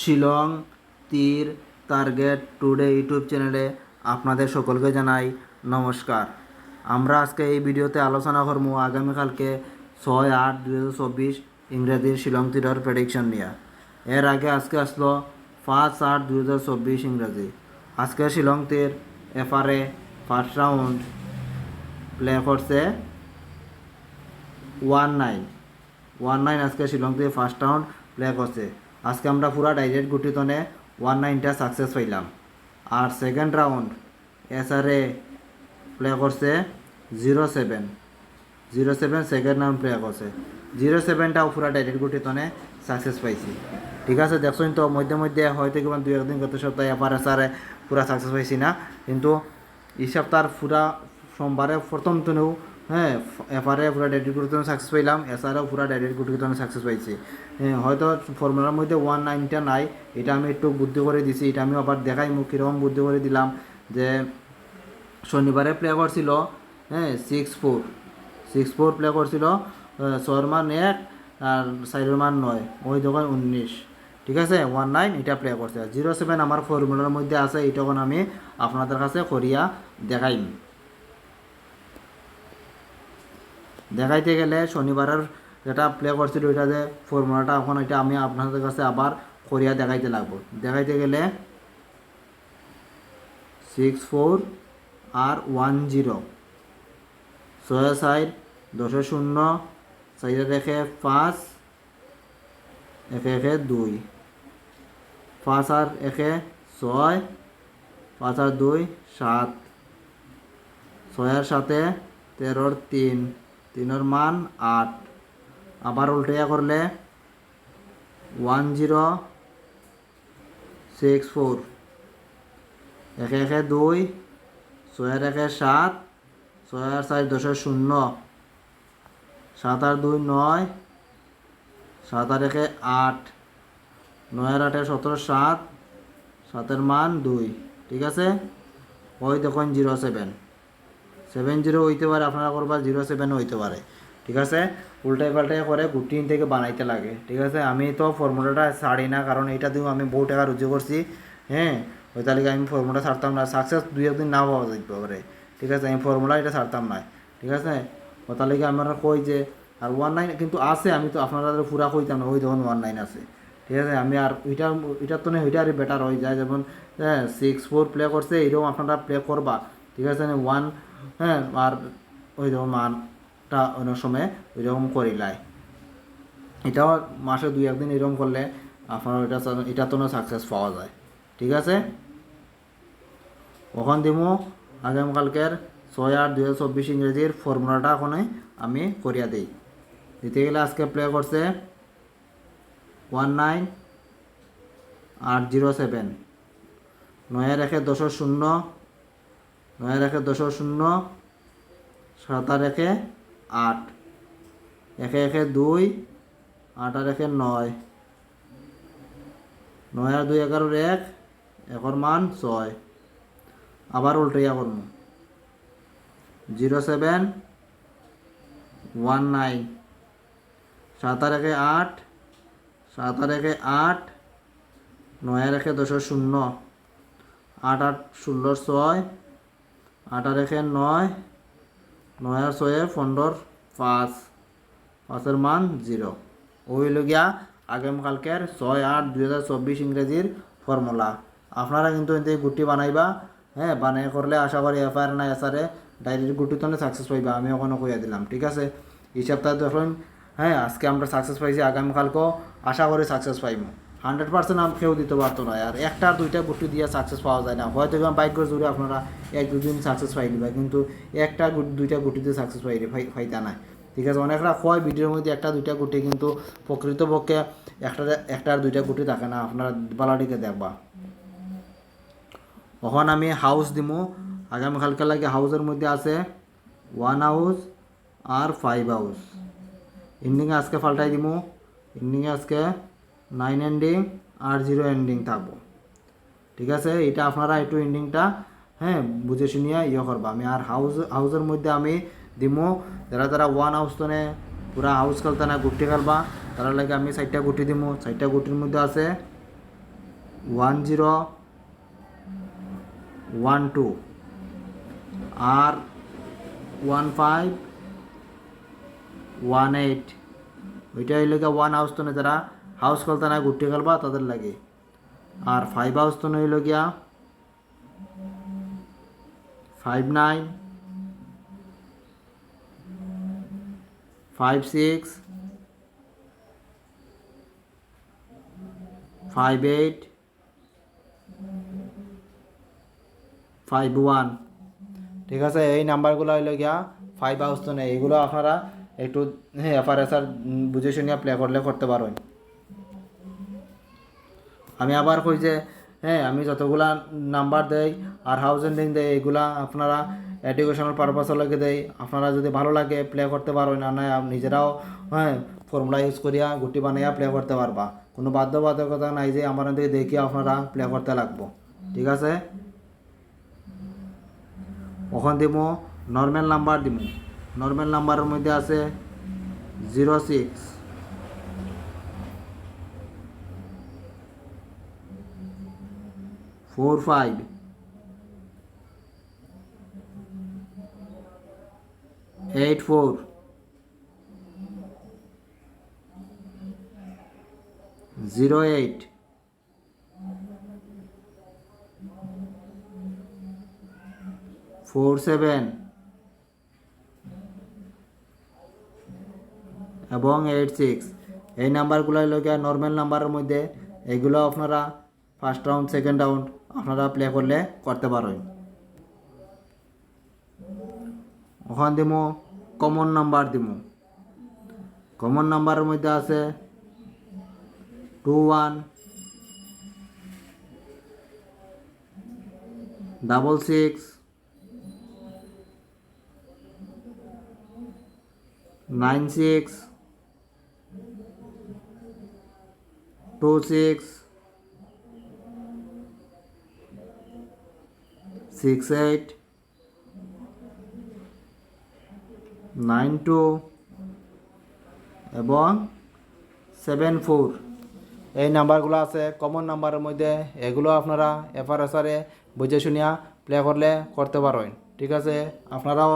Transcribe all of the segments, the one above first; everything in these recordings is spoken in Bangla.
শিলং তীর টার্গেট টুডে ইউটিউব চ্যানেলে আপনাদের সকলকে জানাই নমস্কার। আমরা আজকে এই ভিডিওতে আলোচনা করব আগামীকালকে 6/8/2024 ইংরেজির শিলং তীরের প্রেডিকশন নিয়ে। এর আগে আজকে আসলো 5/8/2024 ইংরেজি। আজকে শিলং তীর এফআরএ ফার্স্ট রাউন্ড প্লে করছে 19 আজকে শিলং তীর ফার্স্ট রাউন্ড প্লে করছে। আজকে আমরা পুরা ডাইরেক্ট গুটিতনে 19টা সাকসেস পাইলাম। আর সেকেন্ড রাউন্ড এসআরএ প্লে করছে 07 সেকেন্ড রাউন্ড প্লে করছে 07টাও পুরা ডাইরেক্ট গুটিতনে সাকসেস পাইছি। ঠিক আছে, দেখছেন তো মধ্যে মধ্যে হয়তো কিমান 2-1 দিন গত সপ্তাহে এবার এসআরএ পুরা সাকসেস পাইছি না, কিন্তু এই সপ্তাহ পুরা সোমবারে প্রথম তনেও এফআরএ পুরা ডাইরেক্ট গুটিতনে সাকসেস পাইলাম, এসআরএও পুরা ডাইরেক্ট গুটিতনে সাকসেস পাইছি। হয়তো ফর্মুলার মধ্যে 19টা নাই, এটা আমি একটু বুদ্ধি করে দিছি, এটা আমি আবার দেখাই কীরকম বুদ্ধি করে দিলাম। যে শনিবারে প্লে করছিল 6-4 প্লে করছিল, 6 মান 1 আর 4 মান 9, ওই যখন 19। ঠিক আছে, 19 এটা প্লে করছে। 07 আমার ফর্মুলার মধ্যে আছে, এটা তখন আমি আপনাদের কাছে করিয়া দেখাইতে গেলে শনিবারের যেটা প্লে করছিল ওইটা যে ফর্মুলাটা এখন এটা আমি আপনাদের কাছে আবার করিয়া দেখাইতে লাগবো। দেখাইতে গেলে 6-4 আর 10 6-4 10-0 4-1 5 1-1-2 5 আর 1-6 5 আর 2 7 6 আর 7 13-3 3 মান 8। আবার উল্টাইয়া করলে 10-6-4 1-1-2 6 আর 1-7 6 আর 4 10-0 7 আর 2 9 7 আর 1-8 9 আর 8 17 7 মান 2। ঠিক আছে, ওই দেখুন 07 হইতে পারে, আপনারা করবা 07 হইতে পারে। ঠিক আছে, উল্টাই পাল্টাই করে গুটিন থেকে বানাইতে লাগে। ঠিক আছে, আমি তো ফর্মুলাটা ছাড়ি না, কারণ এটা দিয়েও আমি বহু টাকা রুজু করছি। ওই তালিকা আমি ফর্মুলা ছাড়তাম না, সাকসেস 2-1 দিন নাও পাওয়া যেতে পারে। ঠিক আছে, আমি ফর্মুলা এটা ছাড়তাম না। ঠিক আছে, ওই তালিকা আমরা কই যে আর 19 কিন্তু আছে, আমি তো আপনারা পুরা কইতাম না, ওই যখন 19 আছে। ঠিক আছে, আমি আর ওইটার তো ওইটা আর বেটার হয়ে যায়, যেমন 6-4 প্লে করছে, এরকম আপনারা প্লে করবা। ঠিক আছে, 1 আর ওই রকম মানটা অনেক সময় ওইরকম করিলাই, এটাও মাসে 2-1 দিন এরকম করলে আপনার এটা তো সাকসেস পাওয়া যায়। ঠিক আছে, ওখান দিমু আগামীকালকের 6/8/2024 ইংরেজির ফর্মুলাটা ওখানে আমি করিয়া দিতে গেলে আজকে প্লে করছে 19 আর 07 9 আর 1-10-0 9 আর 1-10-0 7 আর 1-8 1-1-2 8 আর 1-9 9 আর 2 11-1 1 মান 6। আবার উল্টাইয়া করবো 07 19 7 আর 1-8 7 আর 1-8 9 আর 1-10-0 8 আর 16-6 8 আর 1-9 9 আর 6-15 5 এর মান 0। ওই লগিয়া আগামীকালকের 6/8/2024 ইংরেজির ফর্মুলা। আপনারা কিন্তু এতে গুটি বানাইবা, বানাই করলে আশা করি এফআইআর না এসআরে ডাইরেক্ট গুটি তো সাকসেস পাইবা, আমি ওখানে কইয়া দিলাম। ঠিক আছে, এই সপ্তাহে দেখুন আজকে আমরা সাকসেস পাইছি, আগামীকালকেও আশা করি সাকসেস পাইব। 100% আমি কেউ দিতে পারতো না, আর 1-2টা গুটি দিয়ে সাকসেস পাওয়া যায় না। হয়তো বাইক জুড়ে আপনারা 1-2 দিন সাকসেস পাই দিবা, কিন্তু 1-2টা গুটিতে সাকসেস পাইতা না। ঠিক আছে, অনেকরা কয় ভিডিওর মধ্যে 1-2টা গুটি, কিন্তু প্রকৃতপক্ষে 1-2টা গুটি থাকে না, আপনারা বালাটিকে দেখবা। তখন আমি হাউস দিমু আগামীকালকে লাগে। হাউসের মধ্যে আছে 1 হাউস আর 5 হাউস। এন্ডিংয়ে আজকে পাল্টাই দিমু, এন্ডিংয়ে আজকে 9 এন্ডিং আর 0 এন্ডিং থাকবো। ঠিক আছে, এটা আপনারা একটু এন্ডিংটা বুঝে শুনিয়া করবা। আমি আর হাউসের মধ্যে আমি দিমু যারা 1 হাউস তো পুরা হাউস খেলতে না গুটি খেলবা, তারা লাগে আমি 4টা গুটি দিমু। 4টা গুটির মধ্যে আছে 1012 আর 1518 ওইটা হইল গিয়া 1 হাউস তো না, যারা হাউস খেলতে না গুটি খেলবা তাদের লাগে। আর 5 হাউস তো হইল গিয়া 59 56 58 51। ঠিক আছে, এই নাম্বারগুলো হইল গিয়া 5 হাউস তো নেই, এগুলো আপনারা একটু এফআরএসআর বুঝে শুনিয়া প্লে করলে করতে পারেন। আমি আবার কই যে আমি যতগুলা নাম্বার দেই আর হাউস এন্ডিং দেই এগুলা আপনারা এডুকেশনাল পারপাসের লাগে দেই। আপনারা যদি ভালো লাগে প্লে করতে পারবেন, আর নয় নিজেরাও ফর্মুলা ইউজ করিয়া গুটি বানাইয়া প্লে করতে পারবা। কোনো বাধ্যবাধকতা নাই যে আমার দিকে দেখিয়ে আপনারা প্লে করতে লাগবো। ঠিক আছে, ওখান দিব নর্মাল নাম্বার দিব। নর্মাল নাম্বারের মধ্যে আছে 06 45 84 08 47 এবং 86। এই নাম্বারগুলো হলো গিয়া নর্মাল নাম্বারের মধ্যে। এগুলো আপনারা ফার্স্ট রাউন্ড সেকেন্ড রাউন্ড আপনারা প্লে করলে করতে পারেন। ওখান দিব কমন নাম্বার দিব। কমন নাম্বারের মধ্যে আছে 21 66 96 26 68 92 এবং 74। এই নাম্বারগুলো আছে কমন নাম্বারের মধ্যে। এগুলো আপনারা এফআরএসআরে বুঝে শুনিয়া প্লে করলে করতে পারেন। ঠিক আছে, আপনারাও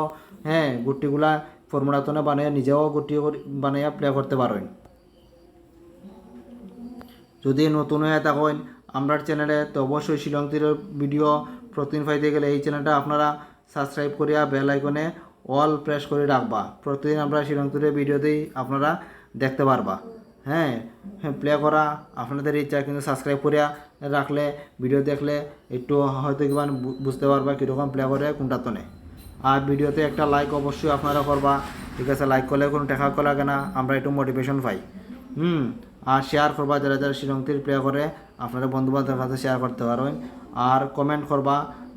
গুটিগুলা ফর্মুলাতনে বানিয়ে নিজেও গুটি বানিয়ে প্লে করতে পারেন। যদি নতুন হয়ে থাকেন আমরা চ্যানেলে, তো অবশ্যই শিলং তীরের ভিডিও প্রতিদিন পাইতে গেলে এই চ্যানেলটা আপনারা সাবস্ক্রাইব করিয়া বেল আইকনে অল প্রেস করে রাখবা। প্রতিদিন আমরা শিলং তীরের ভিডিও দিই, আপনারা দেখতে পারবা। প্লে করা আপনাদের ইচ্ছা, কিন্তু সাবস্ক্রাইব করিয়া রাখলে ভিডিও দেখলে একটু হয়তো কিবা বুঝতে পারবা কীরকম প্লে করে কোনটা তো নেই। আর ভিডিওতে একটা লাইক অবশ্যই আপনারা করবা। ঠিক আছে, লাইক করলে কোনো টাকা লাগে না, আমরা একটু মোটিভেশন পাই। আর শেয়ার করবা, যারা যারা শিলং তীর প্লে করে আপনারা বন্ধুবান্ধবের কাছে শেয়ার করতে পারবেন। আর কমেন্ট করবা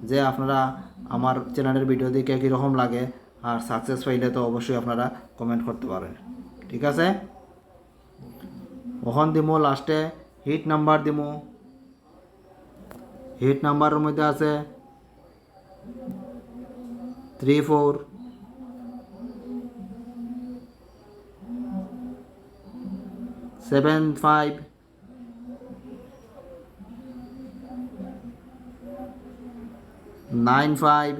যে আপনারা আমার চ্যানেলের ভিডিও দেখে কীরকম লাগে। আর সাকসেস পাইলে তো অবশ্যই আপনারা কমেন্ট করতে পারেন। ঠিক আছে, ওখান দিমো লাস্টে হিট নাম্বার দিমো। হিট নাম্বারের মধ্যে আছে 34 75 95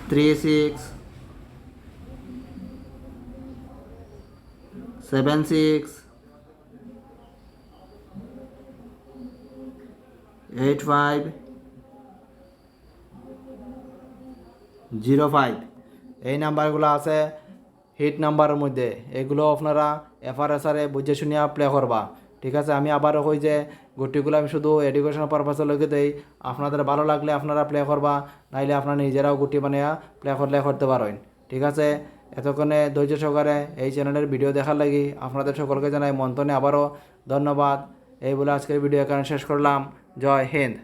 36 76 85 05। এই নাম্বারগুলো আছে হিট নাম্বারের মধ্যে। এগুলো আপনারা এফআরএসআরে বুঝে শুনিয়া প্লে করবা। ঠিক আছে, আমি আবারও কই যে গুটিগুলো আমি শুধু এডুকেশনাল পারপাসে লগে দেই। আপনাদের ভালো লাগলে আপনারা প্লে করবা, নাইলে আপনারা নিজেরাও গুটি বানিয়ে প্লে করলে করতে পারেন। ঠিক আছে, এতক্ষণে ধৈর্য সহকারে এই চ্যানেলের ভিডিও দেখার লাগি আপনাদের সকলকে জানাই মন্তনে আবারও ধন্যবাদ। এই বলে আজকের ভিডিও এখানে শেষ করলাম। জয় হিন্দ।